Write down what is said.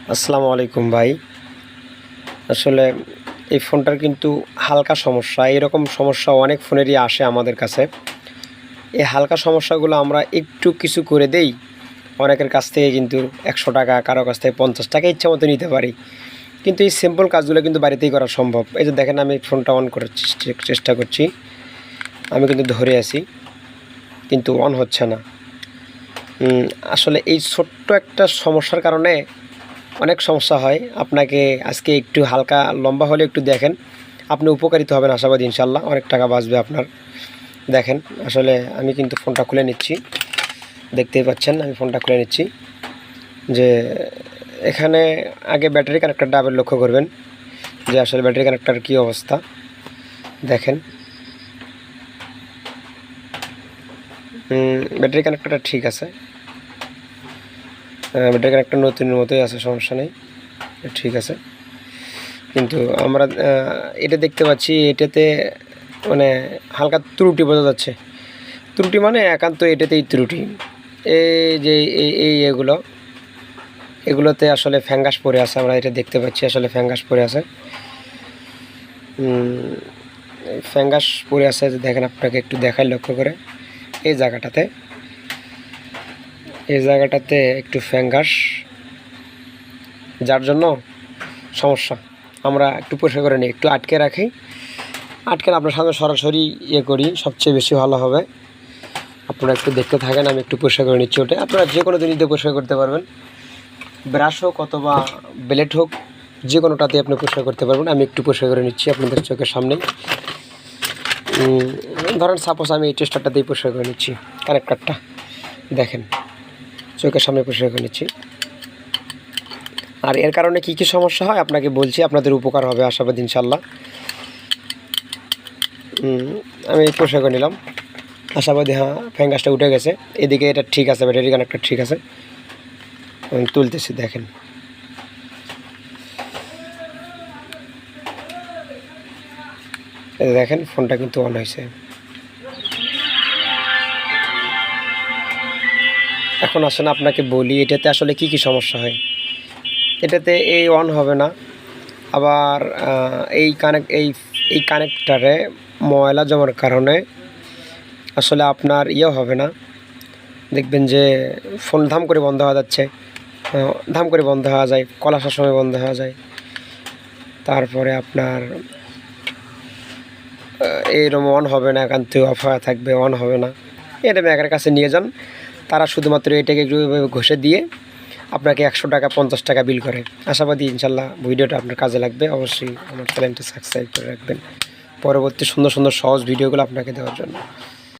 আসসালামু আলাইকুম ভাই। আসলে এই ফোনটার কিন্তু হালকা সমস্যা, এরকম সমস্যা অনেক ফোনেরই আসে আমাদের কাছে। এই হালকা সমস্যাগুলো আমরা একটু কিছু করে দেই, অনেকের কাছ থেকে কিন্তু ১০০ টাকা, কারো কাছ থেকে ৫০ টাকা ইচ্ছা মতো নিতে পারি। কিন্তু এই সিম্পল কাজগুলো কিন্তু বাড়িতেই করা সম্ভব। এই যে দেখেন, আমি ফোনটা অন করার চেষ্টা করছি, আমি কিন্তু ধরে আছি কিন্তু অন হচ্ছে না। আসলে এই ছোট্ট একটা সমস্যার কারণে অনেক সমস্যা হয়। আপনাকে আজকে একটু হালকা লম্বা হলে একটু দেখেন, আপনি উপকারিত হবেন আশাবাদী, ইনশাল্লাহ অনেক টাকা বাঁচবে আপনার। দেখেন, আসলে আমি কিন্তু ফোনটা খুলে নিচ্ছি, দেখতেই পাচ্ছেন আমি ফোনটা খুলে নিচ্ছি। যে এখানে আগে ব্যাটারি কানেক্টরটা আবার লক্ষ্য করবেন যে আসলে ব্যাটারি কানেক্টর কী অবস্থা। দেখেন, ব্যাটারি কানেক্টরটা ঠিক আছে, ব্যাটারি কানেক্টর নতুনের মতোই আছে, সমস্যা নেই, ঠিক আছে। কিন্তু আমরা এটা দেখতে পাচ্ছি, এটাতে মানে হালকা ত্রুটি বোঝা যাচ্ছে। ত্রুটি মানে একান্ত এটাতেই ত্রুটি। এই যে এগুলোতে আসলে ফ্যাঙ্গাস পড়ে আছে, আমরা এটা দেখতে পাচ্ছি, আসলে ফ্যাঙ্গাস পড়ে আছে। ফ্যাঙ্গাস পড়ে আছে, দেখেন, আপনাকে একটু দেখাই লক্ষ্য করে। এই জায়গাটাতে একটু ফ্যাঙ্গাস, যার জন্য সমস্যা। আমরা একটু পরিষ্কার করে নিই, একটু আটকে রাখি, আটকে আপনার সামনে সরাসরি করি, সবচেয়ে বেশি ভালো হবে। আপনারা একটু দেখতে থাকেন, আমি একটু পরিষ্কার করে নিচ্ছি। ওটা আপনারা যে কোনো জিনিস দিয়ে পরিষ্কার করতে পারবেন, ব্রাশ হোক অথবা ব্লেড হোক, যে কোনোটাতে আপনি পরিষ্কার করতে পারবেন। আমি একটু পরিষ্কার করে নিচ্ছি আপনাদের চোখের সামনে। ধরেন সাপোজ আমি এই টেস্টারটা দিয়ে পরিষ্কার করে নিচ্ছি, কানেক্টরটা দেখেন চোখের সামনে পরিষ্কার করে নিচ্ছি। আর এর কারণে কি সমস্যা হয় আপনাকে বলছি, আপনাদের উপকার হবে আশাবাদী, ইনশাল্লাহ। আমি পরিষ্কার করে নিলাম, আশাবাদী। হ্যাঁ, ফ্যাঙ্গাসটা উঠে গেছে, এদিকে এটা ঠিক আছে, ব্যাটারি কানেক্টর ঠিক আছে। আমি তুলতেছি, দেখেন, দেখেন ফোনটা কিন্তু অন হয়েছে। এখন আসেন আপনাকে বলি এটাতে আসলে কি সমস্যা হয়। এটাতে এই অন হবে না, আবার এই কানেক্টারে ময়লা জমার কারণে আসলে আপনার হবে না। দেখবেন যে ফোন ধাম করে বন্ধ হয়ে যাচ্ছে, ধাম করে বন্ধ হওয়া যায়, কল আসার সময় বন্ধ হওয়া যায়। তারপরে আপনার এইরকম অন হবে না, একান্ত অফ হয়ে থাকবে, অন হবে না। এটা ব্যাগের কাছে নিয়ে যান, তারা শুধুমাত্র এটাকে একটু ঘষে দিয়ে আপনাকে ১০০ টাকা ৫০ টাকা বিল করে। আশাবাদী, ইনশাল্লাহ ভিডিওটা আপনার কাজে লাগবে। অবশ্যই আমার চ্যানেলটা সাবস্ক্রাইব করে রাখবেন পরবর্তী সুন্দর সুন্দর সহজ ভিডিওগুলো আপনাকে দেওয়ার জন্য।